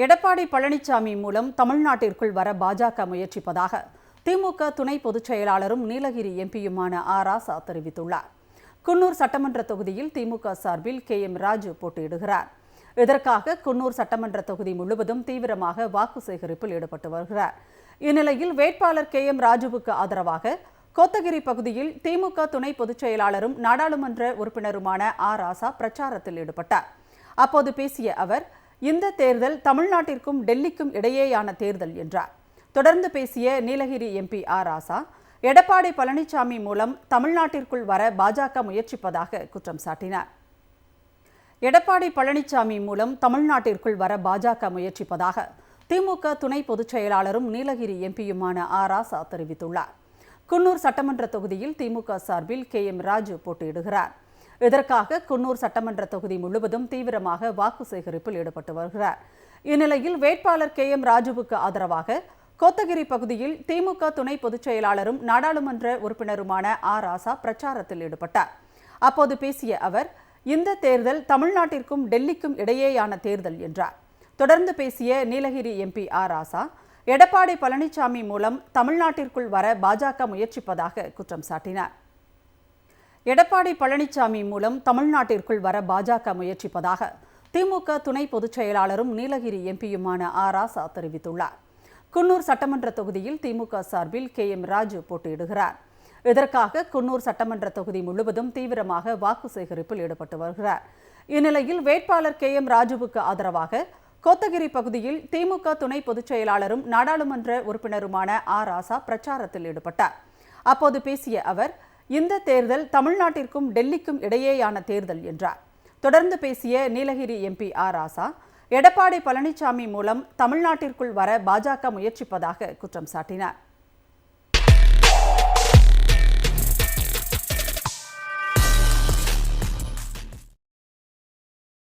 எடப்பாடி பழனிசாமி மூலம் தமிழ்நாட்டிற்குள் வர பாஜக முயற்சிப்பதாக திமுக துணை பொதுச் செயலாளரும் நீலகிரி எம்பியுமான ராசா தெரிவித்துள்ளார். குன்னூர் சட்டமன்ற தொகுதியில் திமுக சார்பில் KM ராஜு போட்டியிடுகிறார். இதற்காக குன்னூர் சட்டமன்ற தொகுதி முழுவதும் தீவிரமாக வாக்கு சேகரிப்பில் ஈடுபட்டு வருகிறார். இந்நிலையில் வேட்பாளர் KM ராஜுவுக்கு ஆதரவாக கோத்தகிரி பகுதியில் திமுக துணை பொதுச் செயலாளரும் நாடாளுமன்ற உறுப்பினருமான ராசா பிரச்சாரத்தில் ஈடுபட்டார். அப்போது பேசிய அவர், இந்த தேர்தல் தமிழ்நாட்டிற்கும் டெல்லிக்கும் இடையேயான தேர்தல் என்றார். தொடர்ந்து பேசிய நீலகிரி MP ராசா, எடப்பாடி பழனிசாமி மூலம் தமிழ்நாட்டிற்குள் வர பாஜக முயற்சிப்பதாக குற்றம் சாட்டினார். எடப்பாடி பழனிசாமி மூலம் தமிழ்நாட்டிற்குள் வர பாஜக முயற்சிப்பதாக திமுக துணை பொதுச் செயலாளரும் நீலகிரி எம்பியுமான ராசா தெரிவித்துள்ளார். குன்னூர் சட்டமன்ற தொகுதியில் திமுக சார்பில் KM ராஜு போட்டியிடுகிறார். இதற்காக குன்னூர் சட்டமன்ற தொகுதி முழுவதும் தீவிரமாக வாக்கு சேகரிப்பில் ஈடுபட்டு வருகிறார். இந்நிலையில் வேட்பாளர் KM ராஜுவுக்கு ஆதரவாக கோத்தகிரி பகுதியில் திமுக துணை பொதுச் செயலாளரும் நாடாளுமன்ற உறுப்பினருமான ராசா பிரச்சாரத்தில் ஈடுபட்டார். அப்போது பேசிய அவர், இந்த தேர்தல் தமிழ்நாட்டிற்கும் டெல்லிக்கும் இடையேயான தேர்தல் என்றார். தொடர்ந்து பேசிய நீலகிரி MP ராசா, எடப்பாடி பழனிசாமி மூலம் தமிழ்நாட்டிற்குள் வர பாஜக முயற்சிப்பதாக குற்றம் சாட்டினார். எடப்பாடி பழனிசாமி மூலம் தமிழ்நாட்டிற்குள் வர பாஜக முயற்சிப்பதாக திமுக துணை பொதுச் செயலாளரும் நீலகிரி எம்பியுமான ராசா தெரிவித்துள்ளார். குன்னூர் சட்டமன்ற தொகுதியில் திமுக சார்பில் KM ராஜு போட்டியிடுகிறார். இதற்காக குன்னூர் சட்டமன்ற தொகுதி முழுவதும் தீவிரமாக வாக்கு சேகரிப்பில் ஈடுபட்டு வருகிறார். இந்நிலையில் வேட்பாளர் KM ராஜுவுக்கு ஆதரவாக கோத்தகிரி பகுதியில் திமுக துணை பொதுச் செயலாளரும் நாடாளுமன்ற உறுப்பினருமான ராசா பிரச்சாரத்தில் ஈடுபட்டார். அப்போது பேசிய அவர், இந்த தேர்தல் தமிழ்நாட்டிற்கும் டெல்லிக்கும் இடையேயான தேர்தல் என்றார். தொடர்ந்து பேசிய நீலகிரி MP ராசா, எடப்பாடி பழனிசாமி மூலம் தமிழ்நாட்டிற்குள் வர பாஜக முயற்சிப்பதாக குற்றம் சாட்டினார்.